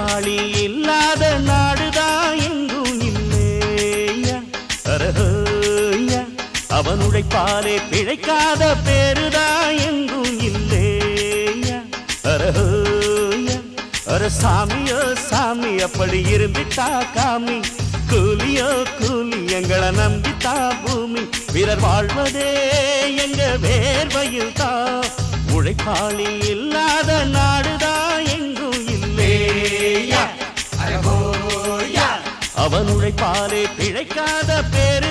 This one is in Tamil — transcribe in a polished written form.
உழைப்பாளி இல்லாத நாடுதான் எங்கும் இல்லையா அரஹோயா அவன் உழைப்பாலே பிழைக்காத பேருதான் எங்கும் இல்லையா அரஹோயா அர சாமியோ சாமி அப்படி இருந்துட்டா காமி கூலியோ கூலி எங்களை நம்பித்தா பூமி பிறர் வாழ்வதே எங்க வேர்வையில் தான் உழைப்பாளி இல்லாத நாடுதான் எங்கும் இல்லையா அவன் உழைப்பாலே பிழைக்காத பேரு